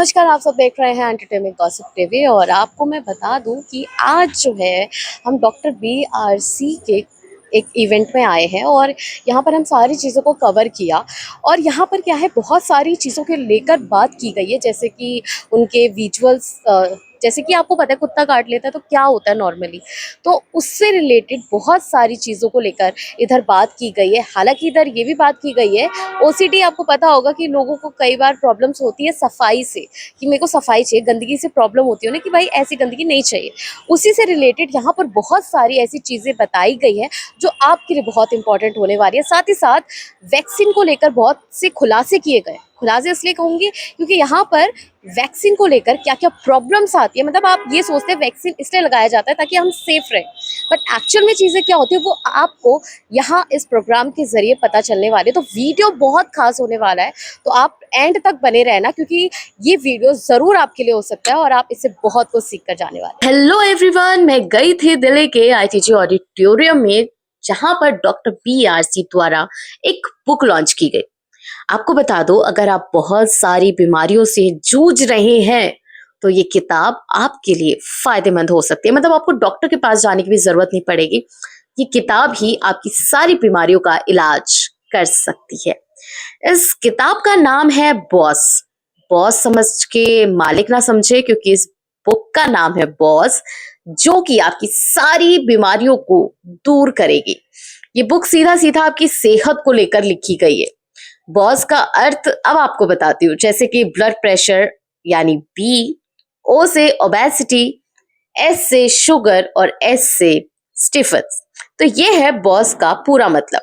नमस्कार, आप सब देख रहे हैं एंटरटेनमेंट गॉसिप टीवी और आपको मैं बता दूं कि आज जो है हम डॉक्टर BRC के एक इवेंट में आए हैं और यहाँ पर हम सारी चीज़ों को कवर किया। और यहाँ पर क्या है, बहुत सारी चीज़ों के लेकर बात की गई है, जैसे कि उनके विजुअल्स, जैसे कि आपको पता है कुत्ता काट लेता है तो क्या होता है नॉर्मली, तो उससे रिलेटेड बहुत सारी चीज़ों को लेकर इधर बात की गई है। हालांकि इधर ये भी बात की गई है, OCD आपको पता होगा कि लोगों को कई बार प्रॉब्लम्स होती है सफाई से, कि मेरे को सफाई चाहिए, गंदगी से प्रॉब्लम होती है ना कि भाई ऐसी गंदगी नहीं चाहिए। उसी से रिलेटेड यहाँ पर बहुत सारी ऐसी चीज़ें बताई गई हैं जो आपके लिए बहुत इंपॉर्टेंट होने वाली है। साथ ही साथ वैक्सीन को लेकर बहुत से खुलासे किए गए। खुलासे इसलिए कहूँगी क्योंकि यहाँ पर वैक्सीन को लेकर क्या क्या प्रॉब्लम्स आती है, मतलब आप ये सोचते हैं वैक्सीन इसलिए लगाया जाता है ताकि हम सेफ रहें, बट एक्चुअल में चीज़ें क्या होती है वो आपको यहाँ इस प्रोग्राम के जरिए पता चलने वाले। तो वीडियो बहुत खास होने वाला है, तो आप एंड तक बने रहना क्योंकि ये वीडियो जरूर आपके लिए हो सकता है और आप इससे बहुत कुछ सीख कर जाने वाले। हेलो एवरीवन, मैं गई थी दिल्ली के ITG ऑडिटोरियम में, जहां पर डॉक्टर BRC द्वारा एक बुक लॉन्च की गई। आपको बता दो, अगर आप बहुत सारी बीमारियों से जूझ रहे हैं तो ये किताब आपके लिए फायदेमंद हो सकती है। मतलब आपको डॉक्टर के पास जाने की भी जरूरत नहीं पड़ेगी, ये किताब ही आपकी सारी बीमारियों का इलाज कर सकती है। इस किताब का नाम है बॉस। बॉस समझ के मालिक ना समझे, क्योंकि इस बुक का नाम है बॉस, जो कि आपकी सारी बीमारियों को दूर करेगी। ये बुक सीधा सीधा आपकी सेहत को लेकर लिखी गई है। बॉस का अर्थ अब आपको बताती हूँ, जैसे कि ब्लड प्रेशर यानी B, O से ओबेसिटी, S से शुगर और S से स्टिफनेस। तो ये है बॉस का पूरा मतलब।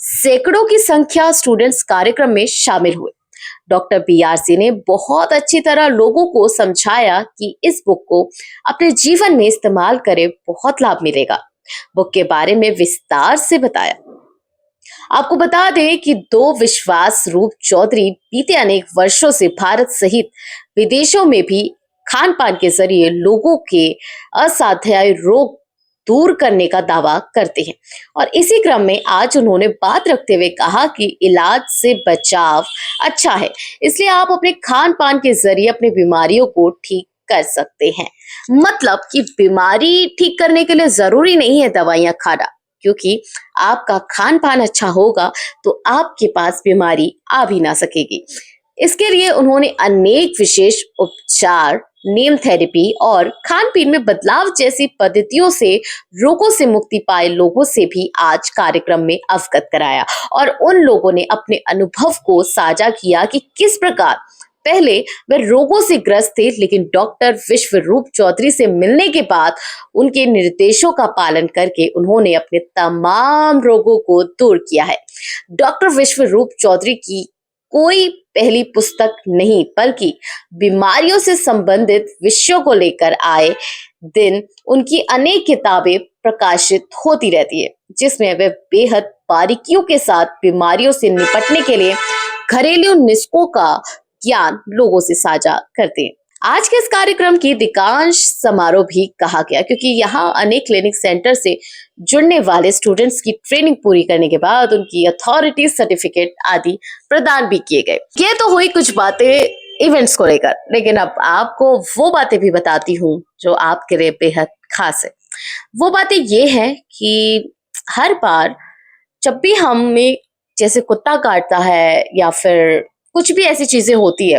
सैकड़ों की संख्या स्टूडेंट्स कार्यक्रम में शामिल हुए। डॉक्टर BRC ने बहुत अच्छी तरह लोगों को समझाया कि इस बुक को अपने जीवन में इस्तेमाल करें, बहुत लाभ मिलेगा। बुक के बारे में विस्तार से बताया। आपको बता दें कि दो विश्वास रूप चौधरी बीते अनेक वर्षों से भारत सहित विदेशों में भी खान पान के जरिए लोगों के असाध्य रोग दूर करने का दावा करते हैं। और इसी क्रम में आज उन्होंने बात रखते हुए कहा कि इलाज से बचाव अच्छा है, इसलिए आप अपने खान पान के जरिए अपनी बीमारियों को ठीक कर सकते हैं। मतलब कि बीमारी ठीक करने के लिए जरूरी नहीं है दवाइयां खाना, क्योंकि आपका खान पान अच्छा होगा तो आपके पास बीमारी आ भी ना सकेगी। इसके लिए उन्होंने अनेक विशेष उपचार, नीम थेरेपी और खान पीन में बदलाव जैसी पद्धतियों से रोगों से मुक्ति पाए लोगों से भी आज कार्यक्रम में अवगत कराया। और उन लोगों ने अपने अनुभव को साझा किया कि किस प्रकार पहले वे रोगों से ग्रस्त थे, लेकिन डॉक्टर विश्वरूप चौधरी से मिलने के बाद उनके निर्देशों का पालन करके उन्होंने अपने तमाम रोगों को दूर किया है। डॉक्टर विश्वरूप चौधरी की कोई पहली पुस्तक नहीं, बल्कि बीमारियों से संबंधित विषयों को लेकर आए दिन उनकी अनेक किताबें प्रकाशित होती रहती है, जिसमें वे बेहद बारीकियों के साथ बीमारियों से निपटने के लिए घरेलू नुस्खों का ज्ञान लोगों से साझा करते हैं। आज के इस कार्यक्रम की अधिकांश समारोह भी कहा गया, क्योंकि यहाँ अनेक क्लिनिक सेंटर से जुड़ने वाले स्टूडेंट्स की ट्रेनिंग पूरी करने के बाद उनकी अथॉरिटी सर्टिफिकेट आदि प्रदान भी किए गए। ये तो हुई कुछ बातें इवेंट्स को लेकर, लेकिन अब आपको वो बातें भी बताती हूँ जो आपके लिए बेहद खास है। वो बातें ये हैं कि हर बार जब भी हमें जैसे कुत्ता काटता है या फिर कुछ भी ऐसी चीजें होती है,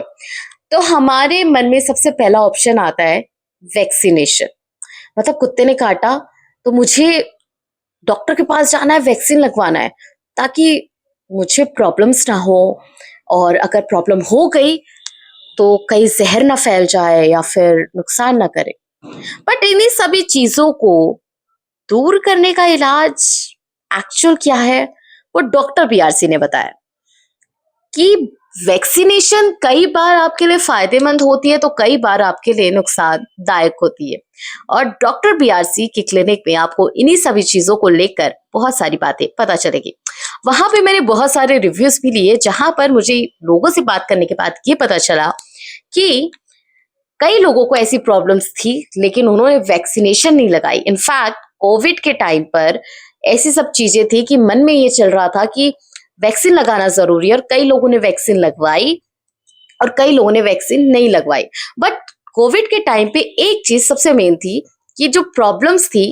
तो हमारे मन में सबसे पहला ऑप्शन आता है वैक्सीनेशन। मतलब कुत्ते ने काटा तो मुझे डॉक्टर के पास जाना है, वैक्सीन लगवाना है, ताकि मुझे प्रॉब्लम्स ना हो, और अगर प्रॉब्लम हो गई तो कहीं जहर ना फैल जाए या फिर नुकसान ना करे। बट इन्हीं सभी चीजों को दूर करने का इलाज एक्चुअल क्या है, वो डॉक्टर BRC ने बताया कि वैक्सीनेशन कई बार आपके लिए फायदेमंद होती है तो कई बार आपके लिए नुकसानदायक होती है। और डॉक्टर BRC की क्लिनिक में आपको इन्हीं सभी चीजों को लेकर बहुत सारी बातें पता चलेगी। वहां पे मैंने बहुत सारे रिव्यूज भी लिए, जहां पर मुझे लोगों से बात करने के बाद ये पता चला कि कई लोगों को ऐसी प्रॉब्लम्स थी लेकिन उन्होंने वैक्सीनेशन नहीं लगाई। इनफैक्ट कोविड के टाइम पर ऐसी सब चीजें थी कि मन में ये चल रहा था कि वैक्सीन लगाना जरूरी है, और कई लोगों ने वैक्सीन लगवाई और कई लोगों ने वैक्सीन नहीं लगवाई। बट कोविड के टाइम पे एक चीज सबसे मेन थी कि जो प्रॉब्लम्स थी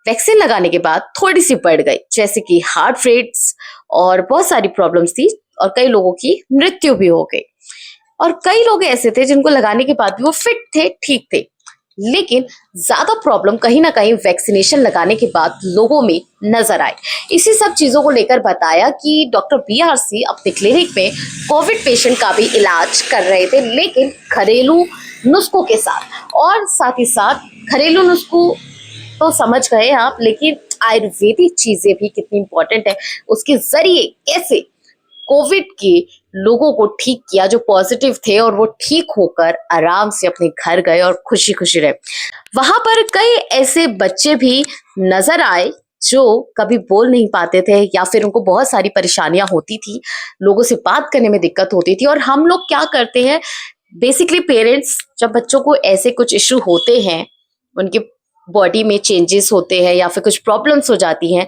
वैक्सीन लगाने के बाद थोड़ी सी बढ़ गई, जैसे कि हार्ट रेट्स और बहुत सारी प्रॉब्लम्स थी और कई लोगों की मृत्यु भी हो गई। और कई लोग ऐसे थे जिनको लगाने के बाद भी वो फिट थे, ठीक थे। लेकिन ज्यादा प्रॉब्लम कहीं ना कहीं वैक्सीनेशन लगाने के बाद लोगों में नजर आए। इसी सब चीजों को लेकर बताया कि डॉक्टर BRC अपने क्लिनिक में कोविड पेशेंट का भी इलाज कर रहे थे, लेकिन घरेलू नुस्खों के साथ। और साथ ही साथ घरेलू नुस्खों तो समझ गए आप, लेकिन आयुर्वेदिक चीजें भी कितनी इंपॉर्टेंट है, उसके जरिए कैसे कोविड के लोगों को ठीक किया जो पॉजिटिव थे, और वो ठीक होकर आराम से अपने घर गए और खुशी खुशी रहे। वहां पर कई ऐसे बच्चे भी नजर आए जो कभी बोल नहीं पाते थे या फिर उनको बहुत सारी परेशानियां होती थी, लोगों से बात करने में दिक्कत होती थी। और हम लोग क्या करते हैं, बेसिकली पेरेंट्स जब बच्चों को ऐसे कुछ इश्यू होते हैं, उनके बॉडी में चेंजेस होते हैं या फिर कुछ प्रॉब्लम्स हो जाती हैं,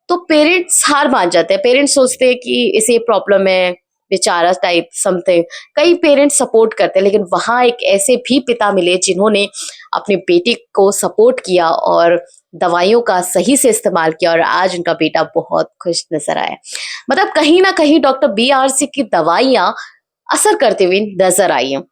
तो पेरेंट्स हार मान जाते हैं। पेरेंट्स सोचते हैं कि इसे प्रॉब्लम है, बेचारा टाइप समथिंग। कई पेरेंट्स सपोर्ट करते हैं, लेकिन वहां एक ऐसे भी पिता मिले जिन्होंने अपने बेटे को सपोर्ट किया और दवाइयों का सही से इस्तेमाल किया, और आज उनका बेटा बहुत खुश नजर आया। मतलब कहीं ना कहीं डॉक्टर BRC की दवाइयां असर करते हुए नजर आई हैं।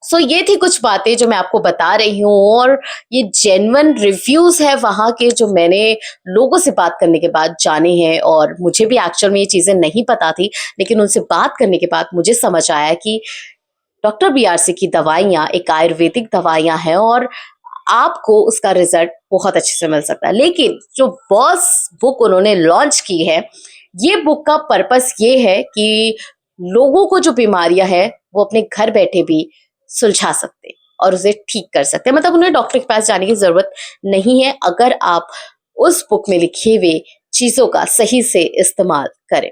सो ये थी कुछ बातें जो मैं आपको बता रही हूँ, और ये जेन्युइन रिव्यूज है वहां के जो मैंने लोगों से बात करने के बाद जाने हैं। और मुझे भी एक्चुअल में ये चीजें नहीं पता थी, लेकिन उनसे बात करने के बाद मुझे समझ आया कि डॉक्टर BRC की दवाइयाँ एक आयुर्वेदिक दवाइयाँ हैं और आपको उसका रिजल्ट बहुत अच्छे से मिल सकता है। लेकिन जो बॉस बुक उन्होंने लॉन्च की है, ये बुक का पर्पस ये है कि लोगों को जो बीमारियां हैं वो अपने घर बैठे भी सुलझा सकते हैं और उसे ठीक कर सकते हैं। मतलब उन्हें डॉक्टर के पास जाने की जरूरत नहीं है, अगर आप उस बुक में लिखे हुए चीजों का सही से इस्तेमाल करें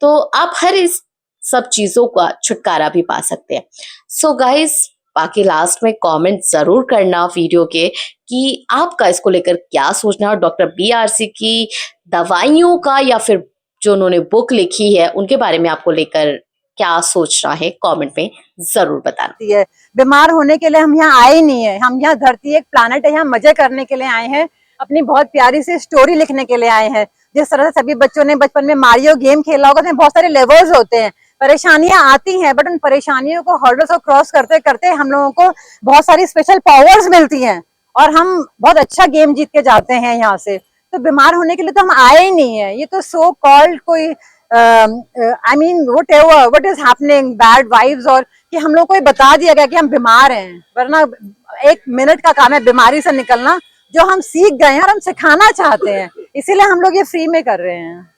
तो आप हर इस सब चीजों का छुटकारा भी पा सकते हैं। सो गाइस, बाकी लास्ट में कमेंट जरूर करना वीडियो के कि आपका इसको लेकर क्या सोचना है, और डॉक्टर BRC की दवाइयों का या फिर जो उन्होंने बुक लिखी है उनके बारे में आपको लेकर क्या सोचना है, कमेंट में जरूर बताना। बीमार होने के लिए हम यहाँ आए नहीं है, हम यहाँ धरती एक प्लानट है, यहाँ मजे करने के लिए आए हैं, अपनी बहुत प्यारी सी स्टोरी लिखने के लिए आए हैं। जिस तरह से सभी बच्चों ने बचपन में मारियो गेम खेला होगा, उसमें बहुत सारे लेवल्स होते हैं, परेशानियां आती हैं, बट उन परेशानियों को हर्डल्स को क्रॉस करते करते हम लोगों को बहुत सारी स्पेशल पावर्स मिलती हैं और हम बहुत अच्छा गेम जीत के जाते हैं यहाँ से। तो बीमार होने के लिए तो हम आए ही नहीं है, ये तो सो कॉल्ड कोई I mean what is happening bad vibes, और कि हम लोग को बता दिया गया कि हम बीमार हैं, वरना 1 मिनट का काम है बीमारी से निकलना, जो हम सीख गए हैं और हम सिखाना चाहते हैं, इसीलिए हम लोग ये फ्री में कर रहे हैं।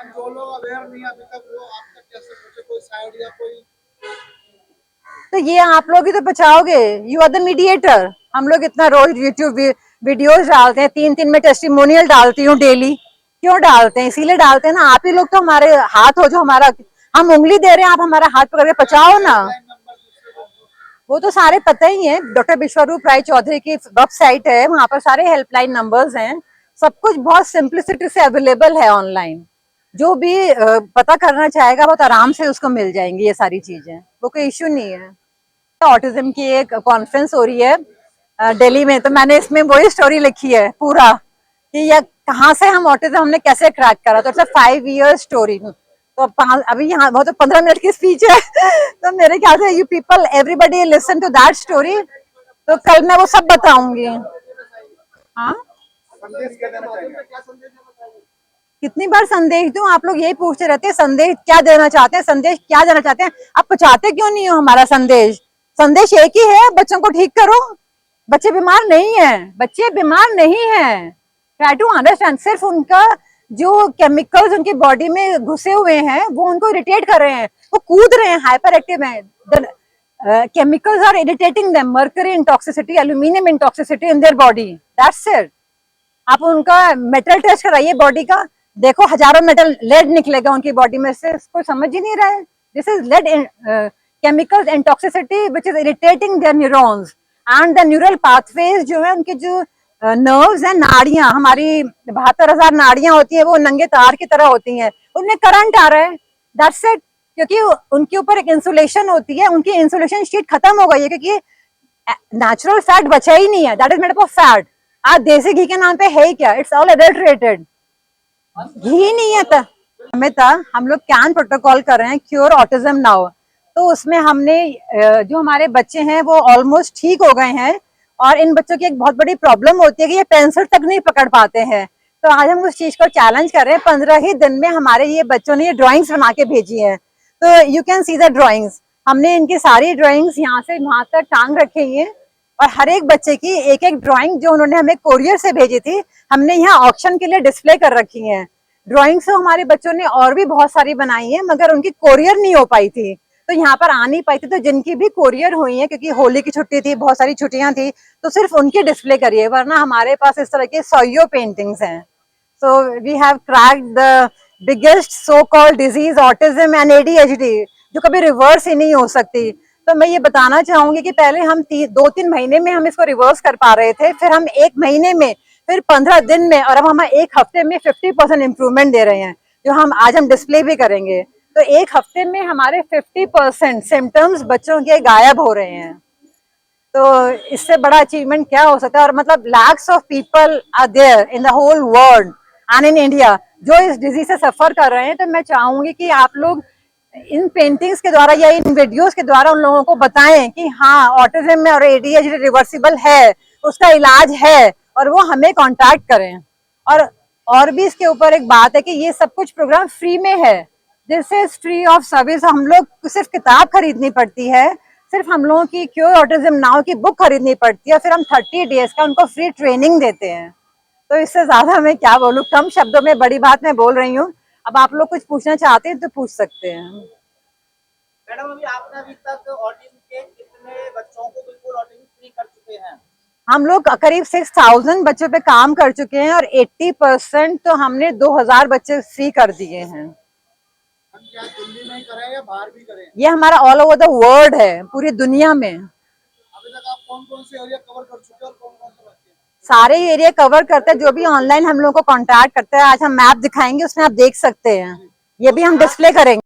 जो लोग अवेयर नहीं अभी तक, वो आप तक कैसे पहुंचे, कोई साइड या कोई? तो ये आप लोग ही तो बचाओगे, यू आर द मीडिएटर। हम लोग इतना रोज यूट्यूब वीडियोस डालते हैं, 3-3 में टेस्टिमोनियल डालती हूँ डेली। क्यों डालते हैं? इसीलिए डालते हैं ना, आप ही लोग तो हमारे हाथ हो, जो हमारा हम उंगली दे रहे हैं, आप हमारा हाथ पकड़ के बचाओ ना। वो तो सारे पता ही है, डॉक्टर विश्वरूप राय चौधरी की वेबसाइट है, वहां पर सारे हेल्पलाइन नंबर्स हैं, सब कुछ बहुत सिंप्लिसिटी से अवेलेबल है ऑनलाइन। जो भी पता करना चाहेगा बहुत आराम से उसको मिल जाएंगी ये सारी चीजें, वो कोई इश्यू नहीं है। ऑटिज्म की एक कॉन्फ्रेंस हो रही है दिल्ली में, तो मैंने इसमें वही स्टोरी लिखी है पूरा कि ये कहाँ से हम ऑटिज्म हमने कैसे क्रैक करा। तो इट्स 5 ईयर स्टोरी। तो अभी यहाँ वो तो 15 मिनट की स्पीच है तो मेरे ख्याल से you people everybody listen to that story, तो कल मैं वो सब बताऊंगी। हाँ, कितनी बार संदेश दूं? आप लोग यही पूछते रहते हैं संदेश क्या देना चाहते हैं, संदेश क्या देना चाहते हैं, आप पहुंचाते क्यों नहीं हो हमारा संदेश? संदेश एक ही है, बच्चों को ठीक करो। बच्चे बीमार नहीं है, बच्चे बीमार नहीं है, ट्राई टू अंडरस्टैंड। सिर्फ उनका जो केमिकल्स उनकी बॉडी में घुसे हुए हैं वो उनको इरिटेट कर रहे हैं, वो कूद रहे हैं, हाइपर एक्टिव हैं, chemicals are irritating them, mercury intoxicity, aluminium intoxicity in their body, that's it. आप उनका मेटल टेस्ट कराइए बॉडी का, देखो हजारों मेटल लेड निकलेगा उनकी बॉडी में से, कोई समझ ही नहीं रहा है। This is lead chemicals and toxicity which is irritating their neurons and the neural pathways, जो है उनके जो नर्व्स हैं, नाड़ियां, हमारी 72,000 नाड़ियां होती है, वो नंगे तार की तरह होती हैं, उनमें करंट आ रहा है, दैट्स इट। क्योंकि उनके ऊपर एक इंसुलेशन होती है, उनकी इंसुलेशन शीट खत्म हो गई है, क्योंकि नेचुरल फैट बचा ही नहीं है, that is made up of fat. आज देसी घी के नाम पे है ही क्या, इट्स ऑल एडल्टरेटेड, घी नहीं है। हमें था, हम लोग कैन प्रोटोकॉल कर रहे हैं क्योर ऑटिज्म नाउ, तो उसमें हमने जो हमारे बच्चे हैं वो ऑलमोस्ट ठीक हो गए हैं, और इन बच्चों की एक बहुत बड़ी प्रॉब्लम होती है कि ये पेंसिल तक नहीं पकड़ पाते हैं। तो आज हम उस चीज को चैलेंज कर रहे हैं। 15 ही दिन में हमारे ये बच्चों ने ये ड्राइंग्स बना के भेजी है, तो you can see the drawings. हमने इनकी सारी ड्राइंग्स यहाँ से वहां तक टांग रखी है, और हर एक बच्चे की एक एक ड्राइंग जो उन्होंने हमें कोरियर से भेजी थी, हमने यहाँ ऑक्शन के लिए डिस्प्ले कर रखी है। ड्राइंग्स तो हमारे बच्चों ने और भी बहुत सारी बनाई है, मगर उनकी कोरियर नहीं हो पाई थी, तो यहाँ पर आ नहीं पाई थी। तो जिनकी भी कोरियर हुई है, क्योंकि होली की छुट्टी थी, बहुत सारी छुट्टियां थी, तो सिर्फ उनकी डिस्प्ले करिए, वरना हमारे पास इस तरह के सौ पेंटिंग्स हैं। So we have cracked the biggest so called disease autism and ADHD, जो कभी रिवर्स ही नहीं हो सकती। तो मैं ये बताना चाहूंगी कि पहले हम 2-3 महीने में हम इसको रिवर्स कर पा रहे थे, फिर हम 1 महीने में, फिर 15 दिन में, और अब हम 1 हफ्ते में 50% इम्प्रूवमेंट दे रहे हैं, जो हम आज डिस्प्ले भी करेंगे। तो 1 हफ्ते में हमारे 50% सिम्टम्स बच्चों के गायब हो रहे हैं। तो इससे बड़ा अचीवमेंट क्या हो सकता है। और मतलब lakhs of people are there in the whole world and in India जो इस डिजीज से सफर कर रहे हैं। तो मैं चाहूंगी कि आप लोग इन पेंटिंग्स के द्वारा या इन वीडियोस के द्वारा उन लोगों को बताएं कि हाँ, ऑटिज्म में और ADHD रिवर्सिबल है, उसका इलाज है, और वो हमें कांटेक्ट करें। और भी इसके ऊपर एक बात है कि ये सब कुछ प्रोग्राम फ्री में है, this is free of service. हम लोग को सिर्फ किताब खरीदनी पड़ती है, सिर्फ हम लोगों की क्योर ऑटिज्म नाउ की बुक खरीदनी पड़ती है, फिर हम 30 डेज का उनको फ्री ट्रेनिंग देते हैं। तो इससे ज्यादा मैं क्या बोलूँ, कम शब्दों में बड़ी बात मैं बोल रही हूँ। अब आप लोग कुछ पूछना चाहते हैं तो पूछ सकते हैं। मैडम, अभी आपने अभी तक ऑटिज्म के कितने बच्चों को बिल्कुल ऑटिज्म फ्री कर चुके हैं? हम लोग करीब 6000 बच्चों पे काम कर चुके हैं, और 80% तो हमने 2000 बच्चे फ्री कर दिए हैं। हम क्या दिल्ली में ही करें या बाहर भी करें? ये हमारा ऑल ओवर द वर्ल्ड है, पूरी दुनिया में। अभी तक आप कौन कौन से एरिया कवर कर चुके हैं और कौन कौन से बच्चे? सारे एरिया कवर करते हैं, जो भी ऑनलाइन हम लोग को कांटेक्ट करते हैं। आज हम मैप दिखाएंगे, उसमें आप देख सकते हैं, ये भी हम डिस्प्ले करेंगे।